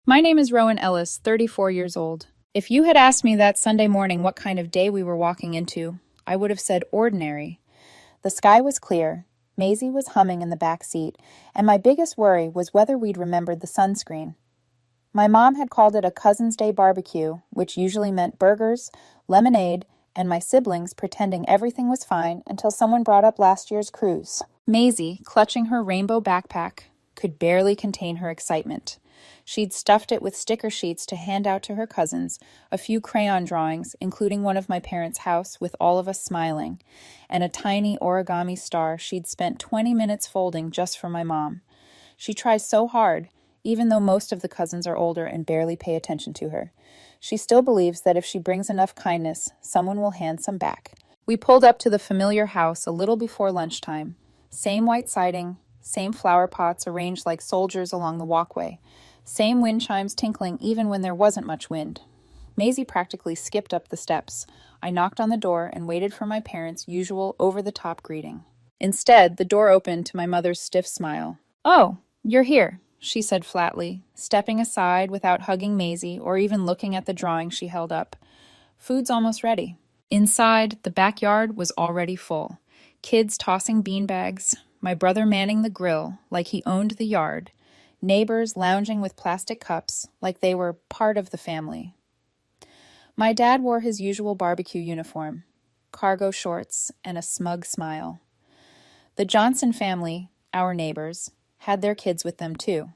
My name is Rowan Ellis, 34 years old. If you had asked me that Sunday morning what kind of day we were walking into, I would have said ordinary. The sky was clear, Maisie was humming in the back seat, and my biggest worry was whether we'd remembered the sunscreen. My mom had called it a Cousin's Day barbecue, which usually meant burgers, lemonade, and my siblings pretending everything was fine until someone brought up last year's cruise. Maisie, clutching her rainbow backpack, could barely contain her excitement. She'd stuffed it with sticker sheets to hand out to her cousins, a few crayon drawings, including one of my parents' house with all of us smiling, and a tiny origami star she'd spent 20 minutes folding just for my mom. She tries so hard, even though most of the cousins are older and barely pay attention to her. She still believes that if she brings enough kindness, someone will hand some back. We pulled up to the familiar house a little before lunchtime. Same white siding, same flower pots arranged like soldiers along the walkway. Same wind chimes tinkling even when there wasn't much wind. Maisie practically skipped up the steps. I knocked on the door and waited for my parents' usual over-the-top greeting. Instead, the door opened to my mother's stiff smile. "Oh, you're here," she said flatly, stepping aside without hugging Maisie or even looking at the drawing she held up. "Food's almost ready." Inside, the backyard was already full. Kids tossing beanbags, my brother manning the grill like he owned the yard, neighbors lounging with plastic cups like they were part of the family. My dad wore his usual barbecue uniform, cargo shorts, and a smug smile. The Johnson family, our neighbors, had their kids with them too.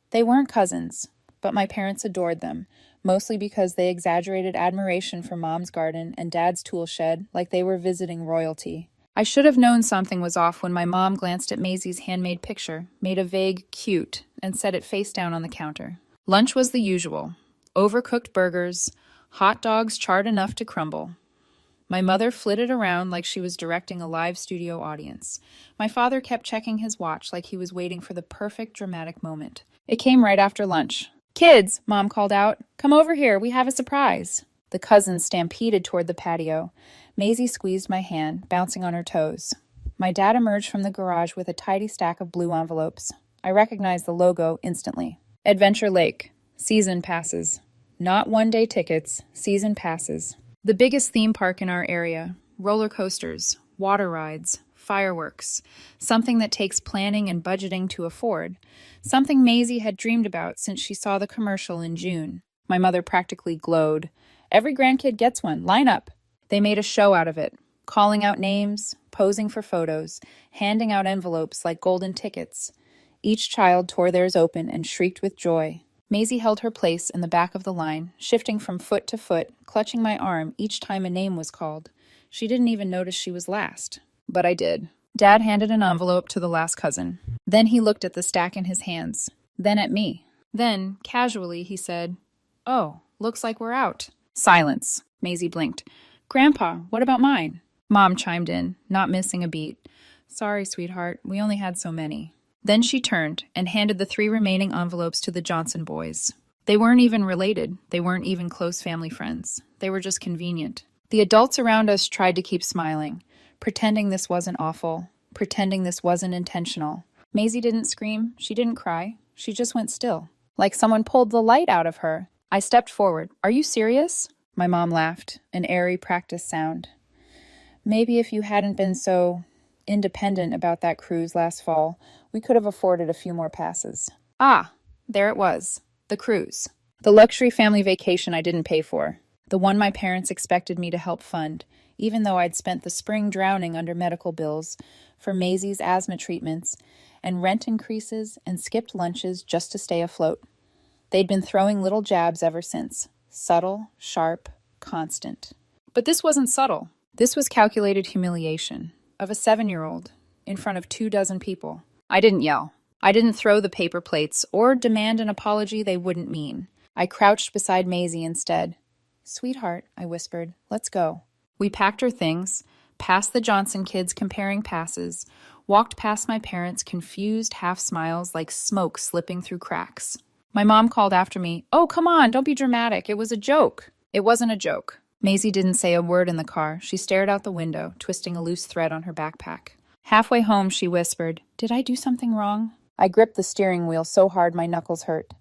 They weren't cousins, but my parents adored them, mostly because they exaggerated admiration for Mom's garden and Dad's tool shed like they were visiting royalty. I should have known something was off when my mom glanced at Maisie's handmade picture, made a vague cute, and set it face down on the counter. Lunch was the usual. Overcooked burgers, hot dogs charred enough to crumble. My mother flitted around like she was directing a live studio audience. My father kept checking his watch like he was waiting for the perfect dramatic moment. It came right after lunch. "Kids," Mom called out, "come over here, we have a surprise." The cousins stampeded toward the patio. Maisie squeezed my hand, bouncing on her toes. My dad emerged from the garage with a tidy stack of blue envelopes. I recognized the logo instantly. Adventure Lake. Season passes. Not one-day tickets, season passes. The biggest theme park in our area. Roller coasters, water rides, fireworks. Something that takes planning and budgeting to afford. Something Maisie had dreamed about since she saw the commercial in June. My mother practically glowed. "Every grandkid gets one. Line up." They made a show out of it, calling out names, posing for photos, handing out envelopes like golden tickets. Each child tore theirs open and shrieked with joy. Maisie held her place in the back of the line, shifting from foot to foot, clutching my arm each time a name was called. She didn't even notice she was last. But I did. Dad handed an envelope to the last cousin. Then he looked at the stack in his hands. Then at me. Then, casually, he said, "Oh, looks like we're out." Silence. Maisie blinked. "Grandpa, what about mine?" Mom chimed in, not missing a beat. "Sorry, sweetheart, we only had so many." Then she turned and handed the 3 remaining envelopes to the Johnson boys. They weren't even related. They weren't even close family friends. They were just convenient. The adults around us tried to keep smiling, pretending this wasn't awful, pretending this wasn't intentional. Maisie didn't scream. She didn't cry. She just went still, like someone pulled the light out of her. I stepped forward. "Are you serious?" My mom laughed, an airy practice sound. "Maybe if you hadn't been so independent about that cruise last fall, we could have afforded a few more passes." Ah, there it was. The cruise. The luxury family vacation I didn't pay for. The one my parents expected me to help fund, even though I'd spent the spring drowning under medical bills for Maisie's asthma treatments and rent increases and skipped lunches just to stay afloat. They'd been throwing little jabs ever since. Subtle, sharp, constant. But this wasn't subtle. This was calculated humiliation of a 7-year-old in front of 24 people. I didn't yell. I didn't throw the paper plates or demand an apology they wouldn't mean. I crouched beside Maisie instead. "Sweetheart," I whispered, "let's go." We packed our things, past the Johnson kids comparing passes, walked past my parents' confused half smiles like smoke slipping through cracks. My mom called after me, "Oh, come on, don't be dramatic. It was a joke." It wasn't a joke. Maisie didn't say a word in the car. She stared out the window, twisting a loose thread on her backpack. Halfway home, she whispered, "Did I do something wrong?" I gripped the steering wheel so hard my knuckles hurt.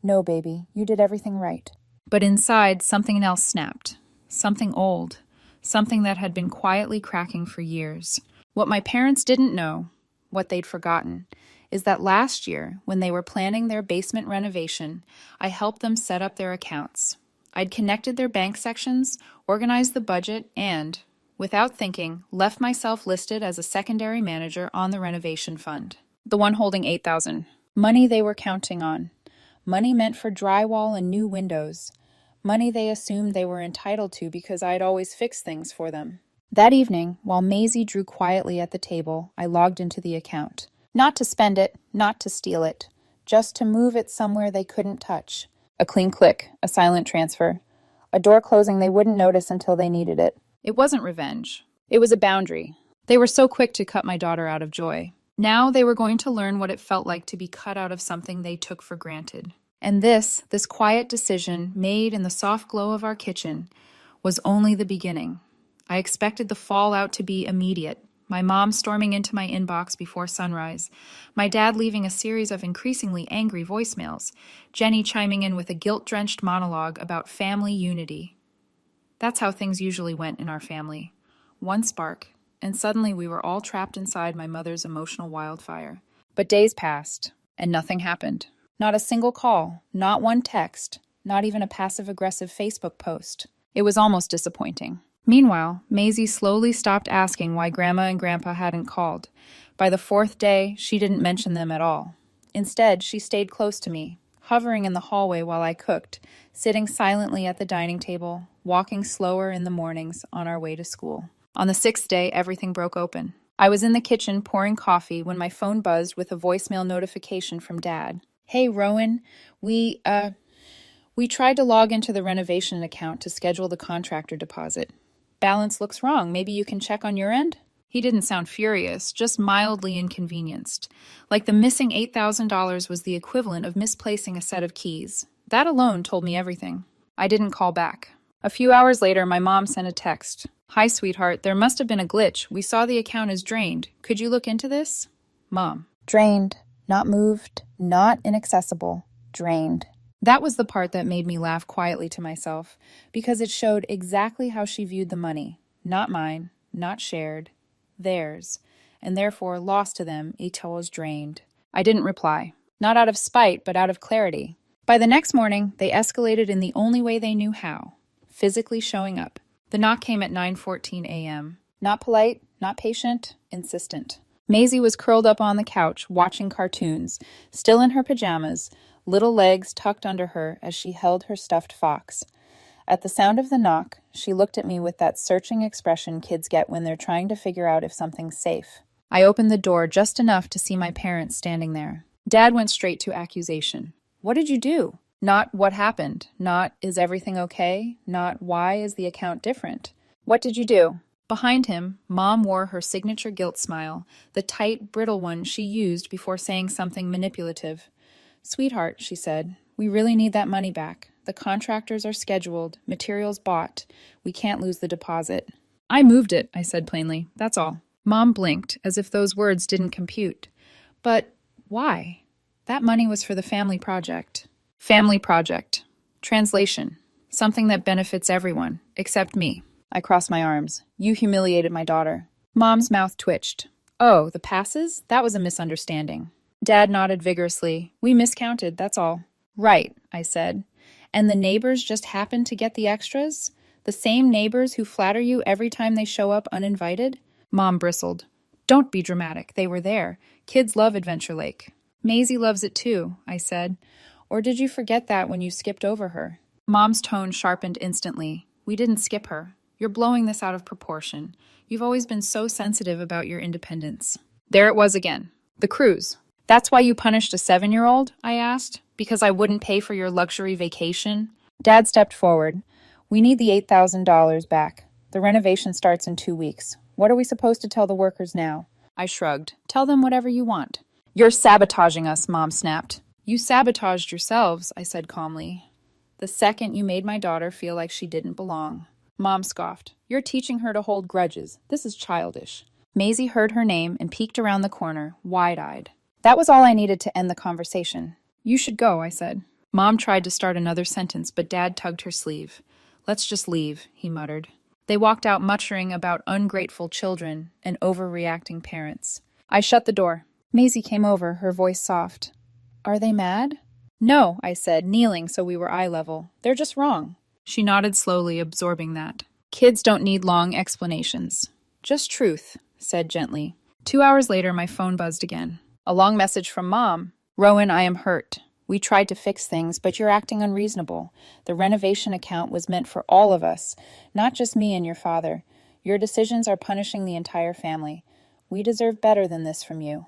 No, baby, you did everything right. But inside, something else snapped. Something old. Something that had been quietly cracking for years. What my parents didn't know, what they'd forgotten, is that last year, when they were planning their basement renovation, I helped them set up their accounts. I'd connected their bank sections, organized the budget, and, without thinking, left myself listed as a secondary manager on the renovation fund. The one holding $8,000. Money they were counting on. Money meant for drywall and new windows. Money they assumed they were entitled to because I'd always fixed things for them. That evening, while Maisie drew quietly at the table, I logged into the account. Not to spend it, not to steal it, just to move it somewhere they couldn't touch. A clean click, a silent transfer. A door closing they wouldn't notice until they needed it. It wasn't revenge. It was a boundary. They were so quick to cut my daughter out of joy. Now they were going to learn what it felt like to be cut out of something they took for granted. And this quiet decision, made in the soft glow of our kitchen, was only the beginning. I expected the fallout to be immediate. My mom storming into my inbox before sunrise, my dad leaving a series of increasingly angry voicemails, Jenny chiming in with a guilt-drenched monologue about family unity. That's how things usually went in our family. One spark, and suddenly we were all trapped inside my mother's emotional wildfire. But days passed, and nothing happened. Not a single call, not one text, not even a passive-aggressive Facebook post. It was almost disappointing. Meanwhile, Maisie slowly stopped asking why Grandma and Grandpa hadn't called. By the fourth day, she didn't mention them at all. Instead, she stayed close to me, hovering in the hallway while I cooked, sitting silently at the dining table, walking slower in the mornings on our way to school. On the sixth day, everything broke open. I was in the kitchen pouring coffee when my phone buzzed with a voicemail notification from Dad. Hey, Rowan, we tried to log into the renovation account to schedule the contractor deposit. Balance looks wrong. Maybe you can check on your end? He didn't sound furious, just mildly inconvenienced. Like the missing $8,000 was the equivalent of misplacing a set of keys. That alone told me everything. I didn't call back. A few hours later, my mom sent a text. Hi, sweetheart. There must have been a glitch. We saw the account is drained. Could you look into this? Mom. Drained. Not moved. Not inaccessible. Drained. That was the part that made me laugh quietly to myself, because it showed exactly how she viewed the money. Not mine, not shared, theirs, and therefore lost to them equals drained. I didn't reply, not out of spite, but out of clarity. By the next morning, they escalated in the only way they knew how, physically showing up. The knock came at 9:14 a.m. Not polite, not patient, insistent. Maisie was curled up on the couch, watching cartoons, still in her pajamas, little legs tucked under her as she held her stuffed fox. At the sound of the knock, she looked at me with that searching expression kids get when they're trying to figure out if something's safe. I opened the door just enough to see my parents standing there. Dad went straight to accusation. What did you do? Not what happened. Not is everything okay? Not why is the account different? What did you do? Behind him, Mom wore her signature guilt smile, the tight, brittle one she used before saying something manipulative. Sweetheart, she said, we really need that money back. The contractors are scheduled, materials bought. We can't lose the deposit. I moved it, I said plainly. That's all. Mom blinked, as if those words didn't compute. But why? That money was for the family project. Family project. Translation. Something that benefits everyone, except me. I crossed my arms. You humiliated my daughter. Mom's mouth twitched. Oh, the passes? That was a misunderstanding. Dad nodded vigorously. We miscounted, that's all. Right, I said. And the neighbors just happened to get the extras? The same neighbors who flatter you every time they show up uninvited? Mom bristled. Don't be dramatic. They were there. Kids love Adventure Lake. Maisie loves it too, I said. Or did you forget that when you skipped over her? Mom's tone sharpened instantly. We didn't skip her. You're blowing this out of proportion. You've always been so sensitive about your independence. There it was again. The cruise. That's why you punished a 7-year-old? I asked. Because I wouldn't pay for your luxury vacation? Dad stepped forward. We need the $8,000 back. The renovation starts in 2 weeks. What are we supposed to tell the workers now? I shrugged. Tell them whatever you want. You're sabotaging us, Mom snapped. You sabotaged yourselves, I said calmly. The second you made my daughter feel like she didn't belong. Mom scoffed. You're teaching her to hold grudges. This is childish. Maisie heard her name and peeked around the corner, wide-eyed. That was all I needed to end the conversation. You should go, I said. Mom tried to start another sentence, but Dad tugged her sleeve. "Let's just leave," he muttered. They walked out muttering about ungrateful children and overreacting parents. I shut the door. Maisie came over, her voice soft. "Are they mad?" "No," I said, kneeling so we were eye level. "They're just wrong." She nodded slowly, absorbing that. "Kids don't need long explanations. Just truth," said gently. 2 hours later, my phone buzzed again. A long message from Mom. "Rowan, I am hurt. We tried to fix things, but you're acting unreasonable. The renovation account was meant for all of us, not just me and your father. Your decisions are punishing the entire family. We deserve better than this from you."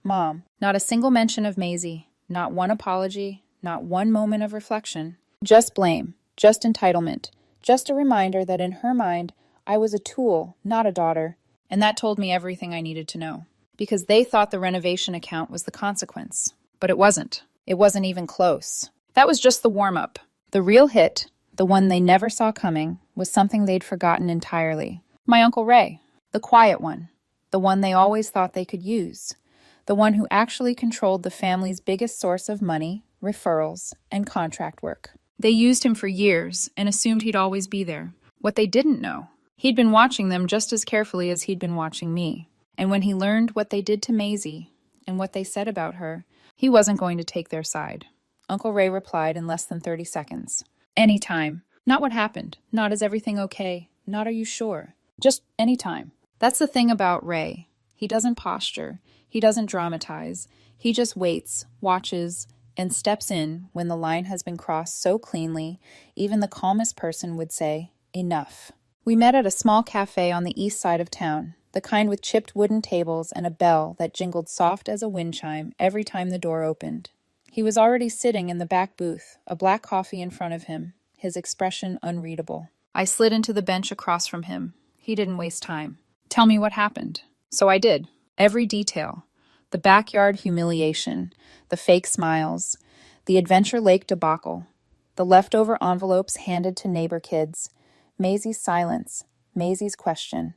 Mom. Not a single mention of Maisie. Not one apology. Not one moment of reflection. Just blame. Just entitlement. Just a reminder that in her mind, I was a tool, not a daughter. And that told me everything I needed to know. Because they thought the renovation account was the consequence. But it wasn't. It wasn't even close. That was just the warm-up. The real hit, the one they never saw coming, was something they'd forgotten entirely. My Uncle Ray. The quiet one. The one they always thought they could use. The one who actually controlled the family's biggest source of money, referrals, and contract work. They used him for years and assumed he'd always be there. What they didn't know, he'd been watching them just as carefully as he'd been watching me. And when he learned what they did to Maisie and what they said about her, he wasn't going to take their side. Uncle Ray replied in less than 30 seconds. "Anytime. Not what happened. Not is everything okay. Not are you sure. Just anytime." That's the thing about Ray. He doesn't posture. He doesn't dramatize. He just waits, watches, and steps in when the line has been crossed so cleanly, even the calmest person would say, "Enough." We met at a small cafe on the east side of town, the kind with chipped wooden tables and a bell that jingled soft as a wind chime every time the door opened. He was already sitting in the back booth, a black coffee in front of him, his expression unreadable. I slid into the bench across from him. He didn't waste time. "Tell me what happened." So I did. Every detail. The backyard humiliation, the fake smiles, the Adventure Lake debacle, the leftover envelopes handed to neighbor kids, Maisie's silence, Maisie's question.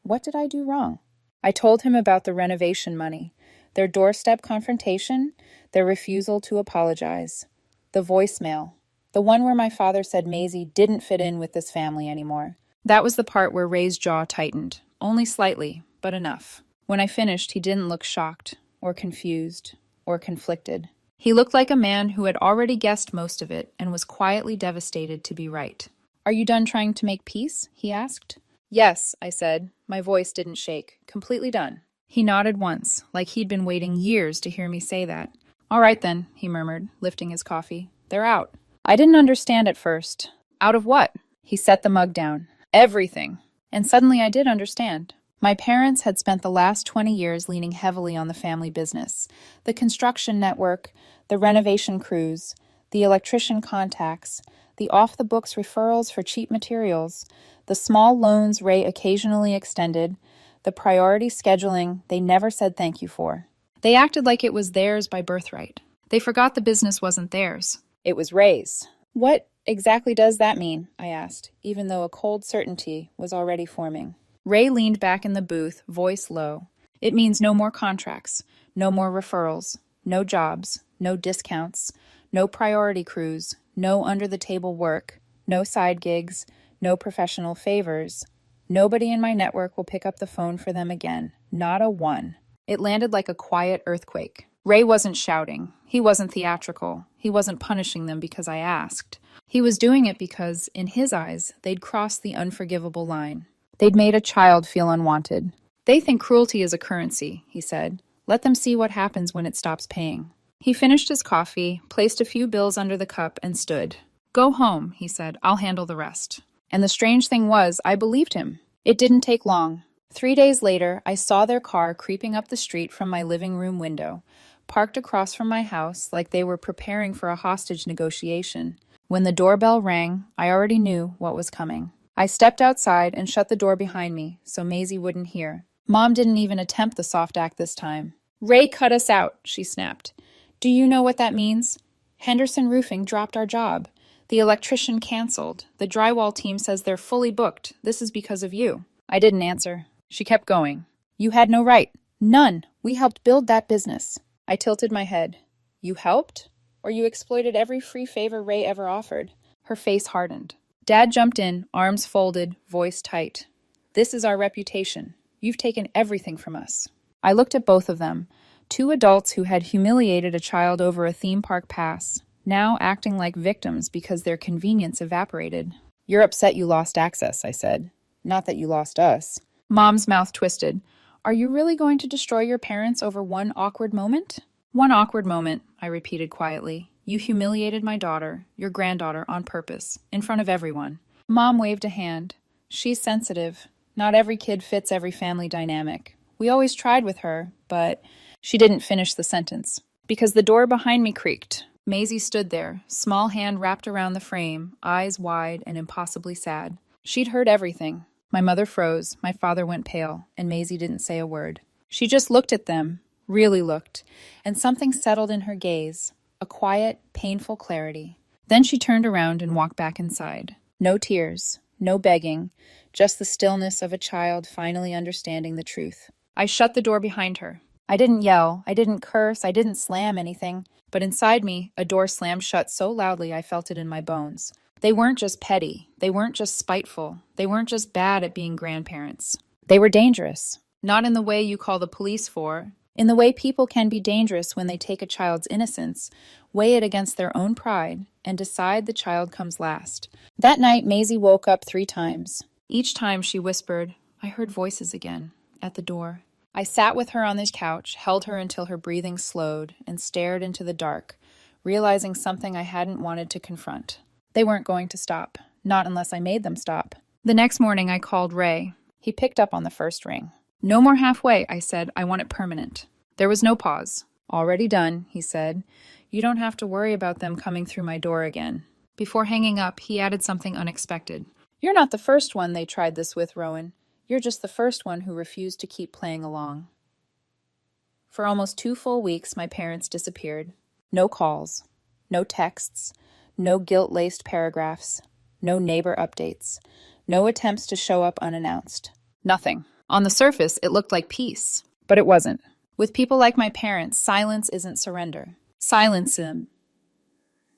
What did I do wrong? I told him about the renovation money, their doorstep confrontation, their refusal to apologize, the voicemail, the one where my father said Maisie didn't fit in with this family anymore. That was the part where Ray's jaw tightened, only slightly, but enough. When I finished, he didn't look shocked, or confused, or conflicted. He looked like a man who had already guessed most of it and was quietly devastated to be right. "Are you done trying to make peace?" he asked. "Yes," I said. My voice didn't shake. "Completely done." He nodded once, like he'd been waiting years to hear me say that. "All right then," he murmured, lifting his coffee. "They're out." I didn't understand at first. Out of what? He set the mug down. Everything. And suddenly I did understand. My parents had spent the last 20 years leaning heavily on the family business. The construction network, the renovation crews, the electrician contacts, the off-the-books referrals for cheap materials, the small loans Ray occasionally extended, the priority scheduling they never said thank you for. They acted like it was theirs by birthright. They forgot the business wasn't theirs. It was Ray's. "What exactly does that mean?" I asked, even though a cold certainty was already forming. Ray leaned back in the booth, voice low. "It means no more contracts, no more referrals, no jobs, no discounts, no priority crews, no under-the-table work, no side gigs, no professional favors. Nobody in my network will pick up the phone for them again. Not a one." It landed like a quiet earthquake. Ray wasn't shouting. He wasn't theatrical. He wasn't punishing them because I asked. He was doing it because, in his eyes, they'd crossed the unforgivable line. They'd made a child feel unwanted. "They think cruelty is a currency," he said. "Let them see what happens when it stops paying." He finished his coffee, placed a few bills under the cup, and stood. "Go home," he said. "I'll handle the rest." And the strange thing was, I believed him. It didn't take long. 3 days later, I saw their car creeping up the street from my living room window, parked across from my house like they were preparing for a hostage negotiation. When the doorbell rang, I already knew what was coming. I stepped outside and shut the door behind me so Maisie wouldn't hear. Mom didn't even attempt the soft act this time. "Ray cut us out," she snapped. "Do you know what that means? Henderson Roofing dropped our job. The electrician canceled. The drywall team says they're fully booked. This is because of you." I didn't answer. She kept going. "You had no right. None. We helped build that business." I tilted my head. "You helped?" or you exploited every free favor Ray ever offered." Her face hardened. Dad jumped in, arms folded, voice tight. "This is our reputation. You've taken everything from us." I looked at both of them, two adults who had humiliated a child over a theme park pass, now acting like victims because their convenience evaporated. "You're upset you lost access," I said. "Not that you lost us." Mom's mouth twisted. "Are you really going to destroy your parents over one awkward moment?" "One awkward moment," I repeated quietly. "You humiliated my daughter, your granddaughter, on purpose, in front of everyone." Mom waved a hand. "She's sensitive. Not every kid fits every family dynamic. We always tried with her, but—" She didn't finish the sentence, because the door behind me creaked. Maisie stood there, small hand wrapped around the frame, eyes wide and impossibly sad. She'd heard everything. My mother froze, my father went pale, and Maisie didn't say a word. She just looked at them, really looked, and something settled in her gaze, a quiet, painful clarity. Then she turned around and walked back inside. No tears, no begging, just the stillness of a child finally understanding the truth. I shut the door behind her. I didn't yell, I didn't curse, I didn't slam anything, but inside me, a door slammed shut so loudly I felt it in my bones. They weren't just petty, they weren't just spiteful, they weren't just bad at being grandparents. They were dangerous. Not in the way you call the police for, in the way people can be dangerous when they take a child's innocence, weigh it against their own pride, and decide the child comes last. That night, Maisie woke up 3 times. Each time she whispered, "I heard voices again," at the door. I sat with her on the couch, held her until her breathing slowed, and stared into the dark, realizing something I hadn't wanted to confront. They weren't going to stop, not unless I made them stop. The next morning I called Ray. He picked up on the first ring. "No more halfway," I said. "I want it permanent." There was no pause. "Already done," he said. "You don't have to worry about them coming through my door again." Before hanging up, he added something unexpected. "You're not the first one they tried this with, Rowan. You're just the first one who refused to keep playing along." For almost 2 full weeks, my parents disappeared. No calls, no texts, no guilt-laced paragraphs, no neighbor updates, no attempts to show up unannounced. Nothing. On the surface, it looked like peace, but it wasn't. With people like my parents, silence isn't surrender. Silence is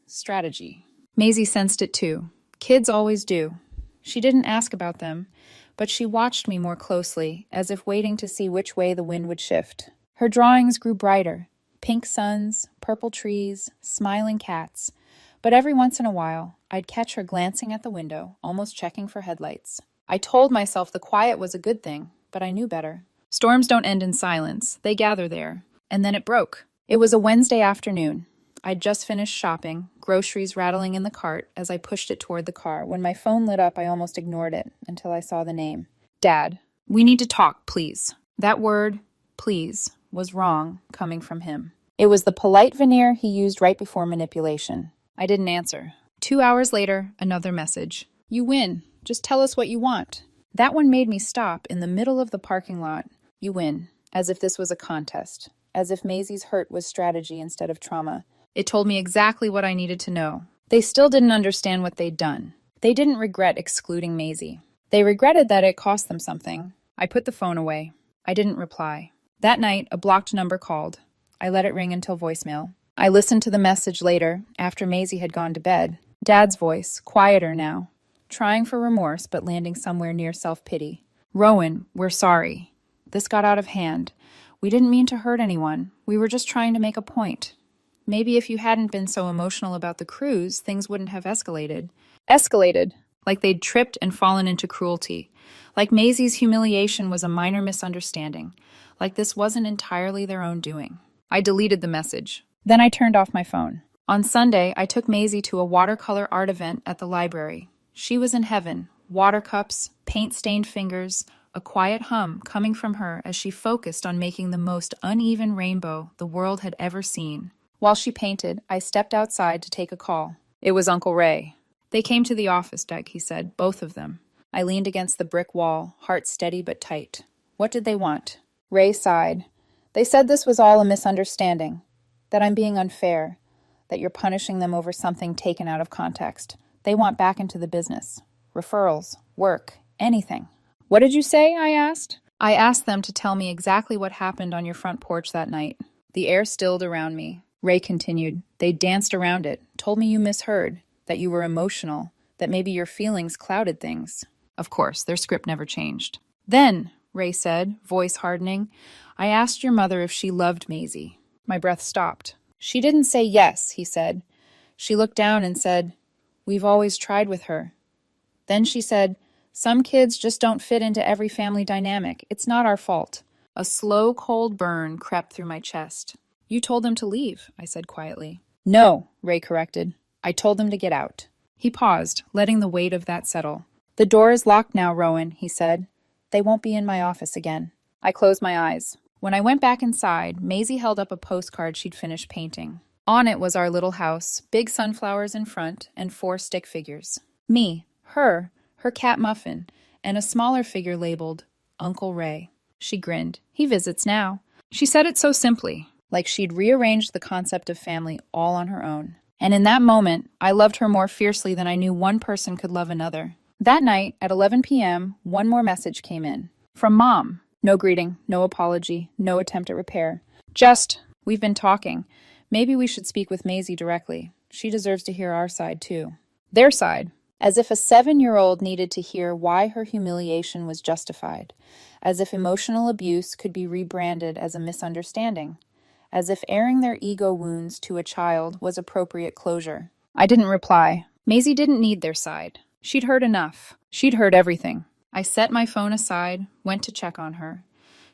strategy. Maisie sensed it too. Kids always do. She didn't ask about them, but she watched me more closely, as if waiting to see which way the wind would shift. Her drawings grew brighter. Pink suns, purple trees, smiling cats. But every once in a while, I'd catch her glancing at the window, almost checking for headlights. I told myself the quiet was a good thing, but I knew better. Storms don't end in silence. They gather there. And then it broke. It was a Wednesday afternoon. I'd just finished shopping, groceries rattling in the cart as I pushed it toward the car. When my phone lit up, I almost ignored it until I saw the name. "Dad, we need to talk, please." That word, please, was wrong, coming from him. It was the polite veneer he used right before manipulation. I didn't answer. 2 hours later, another message. "You win. Just tell us what you want." That one made me stop in the middle of the parking lot. "You win." As if this was a contest. As if Maisie's hurt was strategy instead of trauma. It told me exactly what I needed to know. They still didn't understand what they'd done. They didn't regret excluding Maisie. They regretted that it cost them something. I put the phone away. I didn't reply. That night, a blocked number called. I let it ring until voicemail. I listened to the message later, after Maisie had gone to bed. Dad's voice, quieter now. Trying for remorse, but landing somewhere near self-pity. "Rowan, we're sorry. This got out of hand. We didn't mean to hurt anyone. We were just trying to make a point. Maybe if you hadn't been so emotional about the cruise, things wouldn't have escalated." Escalated, like they'd tripped and fallen into cruelty. Like Maisie's humiliation was a minor misunderstanding. Like this wasn't entirely their own doing. I deleted the message. Then I turned off my phone. On Sunday, I took Maisie to a watercolor art event at the library. She was in heaven. Water cups, paint-stained fingers, a quiet hum coming from her as she focused on making the most uneven rainbow the world had ever seen. While she painted, I stepped outside to take a call. It was Uncle Ray. "They came to the office, Doug," he said, "both of them." I leaned against the brick wall, heart steady but tight. "What did they want?" Ray sighed. "They said this was all a misunderstanding, that I'm being unfair, that you're punishing them over something taken out of context. They want back into the business. Referrals, work, anything." "What did you say?" I asked. "I asked them to tell me exactly what happened on your front porch that night." The air stilled around me. Ray continued. They danced around it, told me you misheard, that you were emotional, that maybe your feelings clouded things. Of course, their script never changed. Then, Ray said, voice hardening, I asked your mother if she loved Maisie. My breath stopped. She didn't say yes, he said. She looked down and said, We've always tried with her. Then she said, Some kids just don't fit into every family dynamic. It's not our fault. A slow, cold burn crept through my chest. You told them to leave, I said quietly. No, Ray corrected. I told them to get out. He paused, letting the weight of that settle. The door is locked now, Rowan, he said. They won't be in my office again. I closed my eyes. When I went back inside, Maisie held up a postcard she'd finished painting. On it was our little house, big sunflowers in front, and 4 stick figures. Me, her cat Muffin, and a smaller figure labeled Uncle Ray. She grinned. He visits now. She said it so simply, like she'd rearranged the concept of family all on her own. And in that moment, I loved her more fiercely than I knew one person could love another. That night, at 11 p.m., one more message came in. From Mom. No greeting, no apology, no attempt at repair. Just, we've been talking. Maybe we should speak with Maisie directly. She deserves to hear our side, too. Their side. As if a 7-year-old needed to hear why her humiliation was justified. As if emotional abuse could be rebranded as a misunderstanding. As if airing their ego wounds to a child was appropriate closure. I didn't reply. Maisie didn't need their side. She'd heard enough. She'd heard everything. I set my phone aside, went to check on her.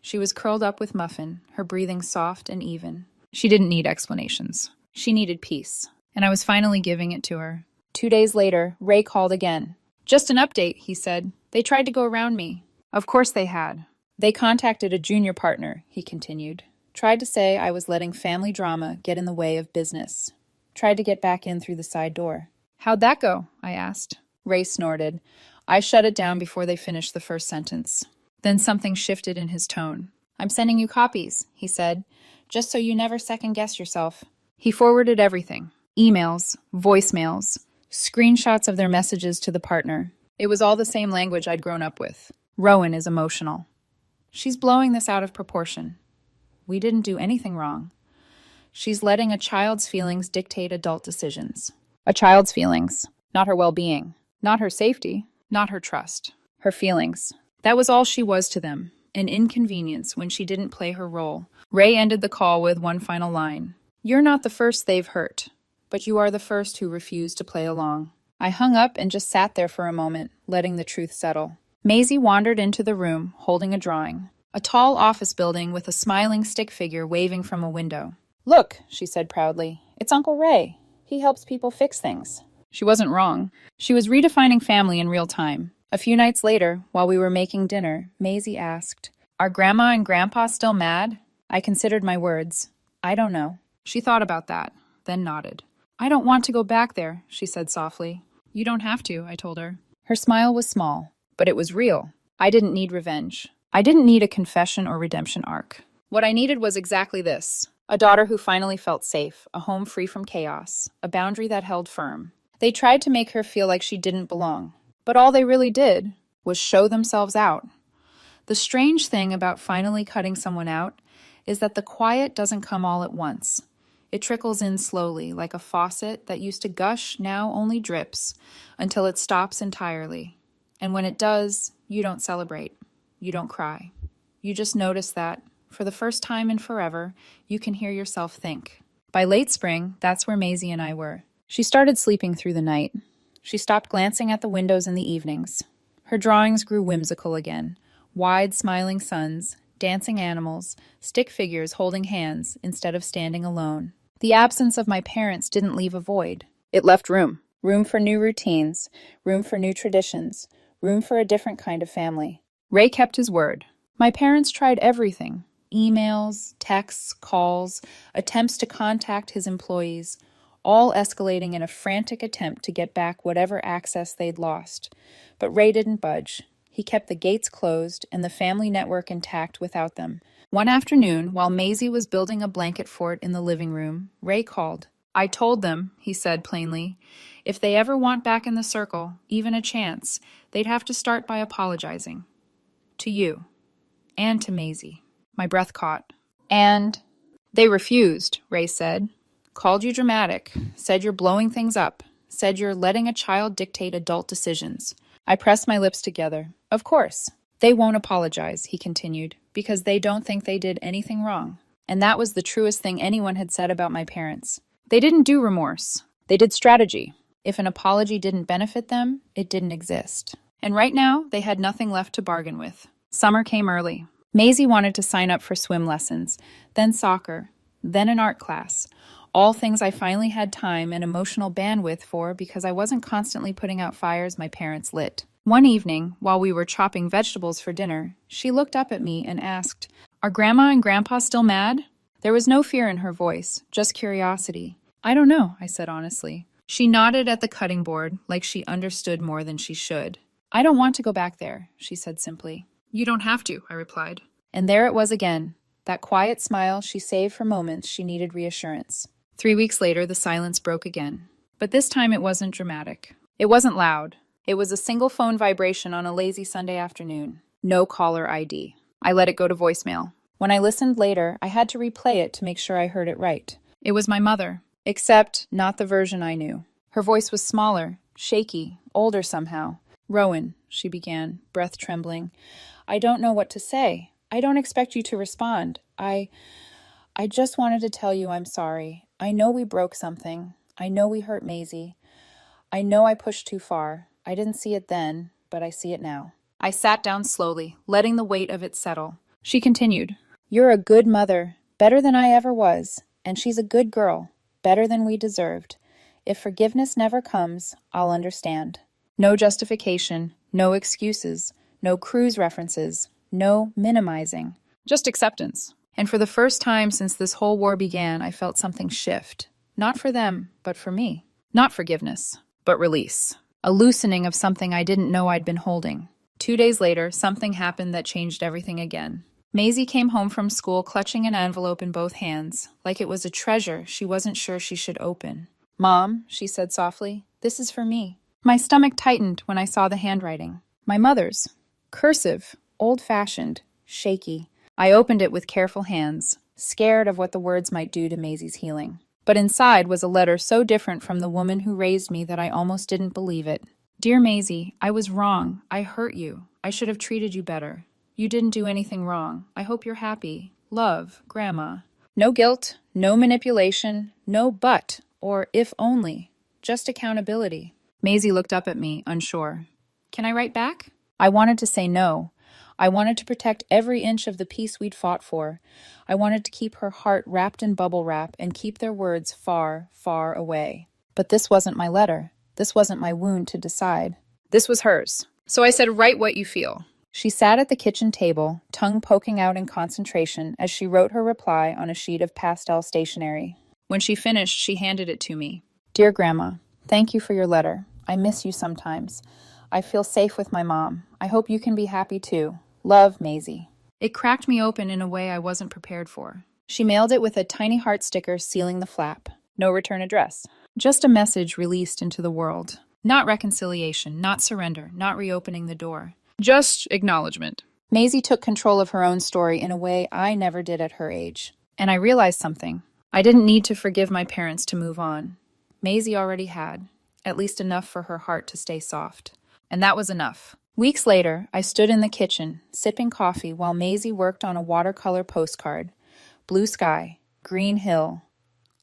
She was curled up with Muffin, her breathing soft and even. She didn't need explanations. She needed peace. And I was finally giving it to her. 2 days later, Ray called again. Just an update, he said. They tried to go around me. Of course they had. They contacted a junior partner, he continued. Tried to say I was letting family drama get in the way of business. Tried to get back in through the side door. How'd that go? I asked. Ray snorted. I shut it down before they finished the first sentence. Then something shifted in his tone. I'm sending you copies, he said, just so you never second-guess yourself. He forwarded everything. Emails, voicemails, screenshots of their messages to the partner. It was all the same language I'd grown up with. Rowan is emotional. She's blowing this out of proportion. We didn't do anything wrong. She's letting a child's feelings dictate adult decisions. A child's feelings, not her well-being, not her safety, not her trust. Her feelings. That was all she was to them, an inconvenience when she didn't play her role. Ray ended the call with one final line. You're not the first they've hurt, but you are the first who refused to play along. I hung up and just sat there for a moment, letting the truth settle. Maisie wandered into the room, holding a drawing. A tall office building with a smiling stick figure waving from a window. Look, she said proudly, it's Uncle Ray. He helps people fix things. She wasn't wrong. She was redefining family in real time. A few nights later, while we were making dinner, Maisie asked, Are Grandma and Grandpa still mad? I considered my words. I don't know. She thought about that, then nodded. I don't want to go back there, she said softly. You don't have to, I told her. Her smile was small, but it was real. I didn't need revenge. I didn't need a confession or redemption arc. What I needed was exactly this. A daughter who finally felt safe, a home free from chaos, a boundary that held firm. They tried to make her feel like she didn't belong, but all they really did was show themselves out. The strange thing about finally cutting someone out is that the quiet doesn't come all at once. It trickles in slowly, like a faucet that used to gush now only drips, until it stops entirely. And when it does, you don't celebrate. You don't cry. You just notice that, for the first time in forever, you can hear yourself think. By late spring, that's where Maisie and I were. She started sleeping through the night. She stopped glancing at the windows in the evenings. Her drawings grew whimsical again. Wide, smiling suns, dancing animals, stick figures holding hands instead of standing alone. The absence of my parents didn't leave a void. It left room. Room for new routines, room for new traditions, room for a different kind of family. Ray kept his word. My parents tried everything. Emails, texts, calls, attempts to contact his employees, all escalating in a frantic attempt to get back whatever access they'd lost. But Ray didn't budge. He kept the gates closed and the family network intact without them. One afternoon, while Maisie was building a blanket fort in the living room, Ray called. I told them, he said plainly, if they ever want back in the circle, even a chance, they'd have to start by apologizing. To you. And to Maisie. My breath caught. And they refused, Ray said. called you dramatic, said you're blowing things up, said you're letting a child dictate adult decisions. I pressed my lips together. Of course. They won't apologize, he continued, because they don't think they did anything wrong. And that was the truest thing anyone had said about my parents. They didn't do remorse. They did strategy. If an apology didn't benefit them, it didn't exist. And right now, they had nothing left to bargain with. Summer came early. Maisie wanted to sign up for swim lessons, then soccer, then an art class. All things I finally had time and emotional bandwidth for because I wasn't constantly putting out fires my parents lit. One evening, while we were chopping vegetables for dinner, she looked up at me and asked, "Are Grandma and Grandpa still mad?" There was no fear in her voice, just curiosity. "I don't know," I said honestly. She nodded at the cutting board like she understood more than she should. "I don't want to go back there," she said simply. "You don't have to," I replied. And there it was again, that quiet smile she saved for moments she needed reassurance. 3 weeks later, the silence broke again. But this time it wasn't dramatic. It wasn't loud. It was a single phone vibration on a lazy Sunday afternoon. No caller ID. I let it go to voicemail. When I listened later, I had to replay it to make sure I heard it right. It was my mother, except not the version I knew. Her voice was smaller, shaky, older somehow. "Rowan," she began, breath trembling. "I don't know what to say. I don't expect you to respond. I just wanted to tell you I'm sorry. I know we broke something. I know we hurt Maisie. I know I pushed too far. I didn't see it then, but I see it now." I sat down slowly, letting the weight of it settle. She continued, "You're a good mother, better than I ever was, and she's a good girl, better than we deserved. If forgiveness never comes, I'll understand." No justification, no excuses, no cruise references, no minimizing, just acceptance. And for the first time since this whole war began, I felt something shift. Not for them, but for me. Not forgiveness, but release. A loosening of something I didn't know I'd been holding. 2 days later, something happened that changed everything again. Maisie came home from school clutching an envelope in both hands, like it was a treasure she wasn't sure she should open. "Mom," she said softly, "this is for me." My stomach tightened when I saw the handwriting. My mother's. Cursive, old-fashioned, shaky. I opened it with careful hands, scared of what the words might do to Maisie's healing. But inside was a letter so different from the woman who raised me that I almost didn't believe it. "Dear Maisie, I was wrong. I hurt you. I should have treated you better. You didn't do anything wrong. I hope you're happy. Love, Grandma." No guilt, no manipulation, no but or if only. Just accountability. Maisie looked up at me, unsure. "Can I write back?" I wanted to say no. I wanted to protect every inch of the peace we'd fought for. I wanted to keep her heart wrapped in bubble wrap and keep their words far, far away. But this wasn't my letter. This wasn't my wound to decide. This was hers. So I said, "Write what you feel." She sat at the kitchen table, tongue poking out in concentration as she wrote her reply on a sheet of pastel stationery. When she finished, she handed it to me. "Dear Grandma, thank you for your letter. I miss you sometimes. I feel safe with my mom. I hope you can be happy too. Love, Maisie." It cracked me open in a way I wasn't prepared for. She mailed it with a tiny heart sticker sealing the flap. No return address. Just a message released into the world. Not reconciliation, not surrender, not reopening the door. Just acknowledgement. Maisie took control of her own story in a way I never did at her age. And I realized something. I didn't need to forgive my parents to move on. Maisie already had, at least enough for her heart to stay soft. And that was enough. Weeks later, I stood in the kitchen, sipping coffee while Maisie worked on a watercolor postcard. Blue sky, green hill,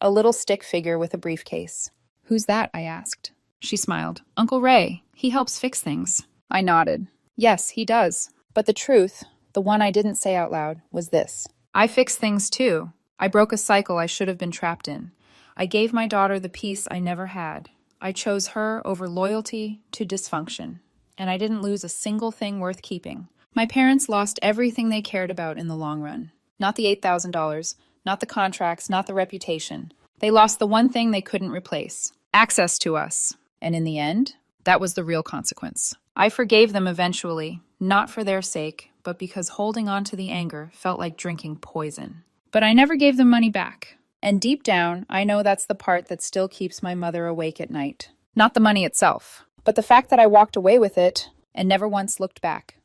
a little stick figure with a briefcase. "Who's that?" I asked. She smiled. "Uncle Ray. He helps fix things." I nodded. "Yes, he does. But the truth, the one I didn't say out loud, was this. I fix things too. I broke a cycle I should have been trapped in. I gave my daughter the peace I never had. I chose her over loyalty to dysfunction. And I didn't lose a single thing worth keeping. My parents lost everything they cared about in the long run. Not the $8,000, not the contracts, not the reputation. They lost the one thing they couldn't replace. Access to us. And in the end, that was the real consequence. I forgave them eventually, not for their sake, but because holding on to the anger felt like drinking poison. But I never gave them money back. And deep down, I know that's the part that still keeps my mother awake at night. Not the money itself, but the fact that I walked away with it and never once looked back.